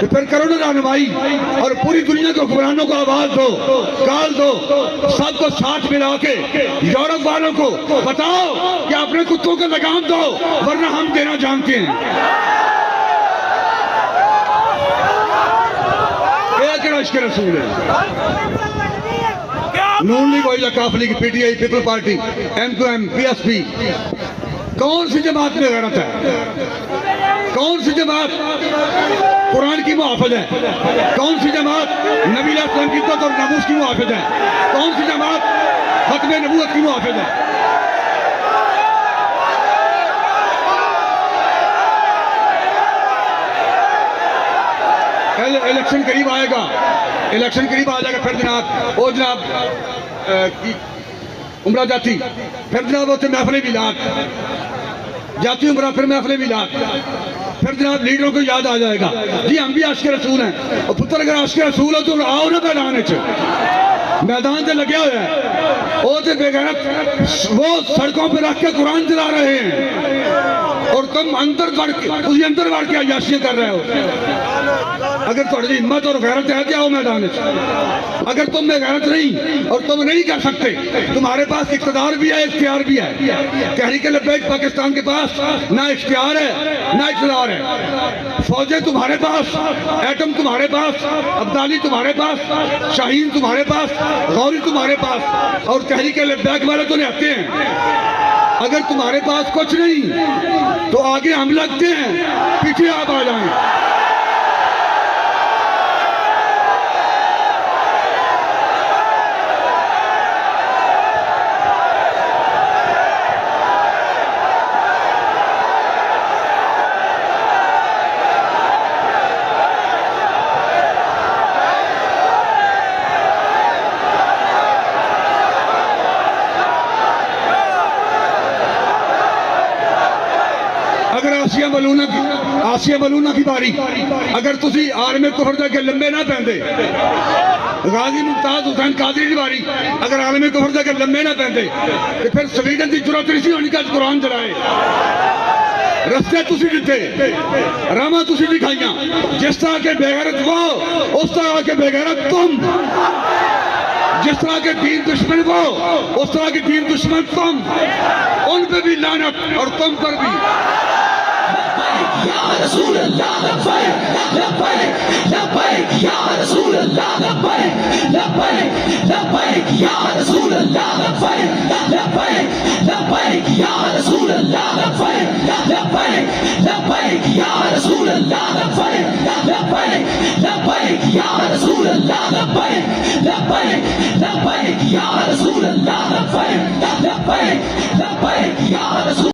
तो फिर करो ना रहनुमाई और पूरी दुनिया के हुक्मरानों को आवाज दो, गाल दो, सबको साथ मिला के यूरोप वालों को बताओ कि अपने कुत्तों को लगाम दो, वरना हम देना जानते हैं। इश्क रसूल है। नून लीग वही Qaf league, PTI, people party, MQM, PSP, कौन सी जमात में गैरत है? कौन सी जमात कुरान की मुहाफिज है? कौन सी जमात नबी अलैहिस्सलाम की इज्जत और नामूस की मुहाफिज है? कौन सी जमात खत्म नबूवत की मुहाफिज है? इलेक्शन करीब आएगा, इलेक्शन करीब आ जाएगा, फिर जनाब ओ जनाब उमरा जाती, फिर जनाब उसे महफिल मिलाद जाती उमरा, फिर महफिल मिलाद, फिर जनाब लीडरों को याद आ जाएगा जी हम भी आशिक रसूल हैं। और पुत्र अगर आशिक रसूल हो तो आओ ना मैदान च, मैदान से लगे हुए हैं वो तो बेगैरत, वो सड़कों पर रख के कुरान चला रहे हैं और तुम अंदर बढ़ के अयाशियां कर रहे हो। अगर थोड़ी हिम्मत और गैरत है तो आओ मैदान में। अगर तुम में गैरत नहीं और तुम नहीं कर सकते, तुम्हारे पास इख्तियार भी है, इख्तियार भी है। तहरीक लब्बैक पाकिस्तान के पास ना इख्तियार है ना इख्तियार है। फौजें तुम्हारे पास, एटम तुम्हारे पास, अब्दाली तुम्हारे पास, शाहीन तुम्हारे पास, गौरी तुम्हारे पास, और तहरीक लब्बैक वाले तो रहते हैं। अगर तुम्हारे पास कुछ नहीं तो आगे हम लगते हैं, पीछे आप आ जाएं। अगर आसिया मलूना की बारी, अगर तुसी आलमे कुफर दे लंबे ना पैंदे, गाजी मुमताज हुसैन कादरी की बारी, अगर आलमे कुफर दे लंबे ना पैंदे तो फिर स्वीडन की जरूरत नहीं सी होनी कि कुरान जलाए। रस्ते तुसी दिते, रामा तुसी दिखाइया, जिस तरह के बेगैरत वो उस तरह के बेगैरत तुम, जिस तरह के दीन दुश्मन वो उस तरह के दीन दुश्मन तुम, उन पे भी लानत और तुम पर भी। या रसूल अल्लाह लब्बैक लब्बैक लब्बैक या रसूल अल्लाह लब्बैक लब्बैक लब्बैक या रसूल अल्लाह लब्बैक लब्बैक लब्बैक या रसूल अल्लाह लब्बैक लब्बैक लब्बैक या रसूल अल्लाह लब्बैक लब्बैक लब्बैक या रसूल अल्लाह लब्बैक लब्बैक लब्बैक या रसूल अल्लाह लब्बैक लब्बैक लब्बैक या रसूल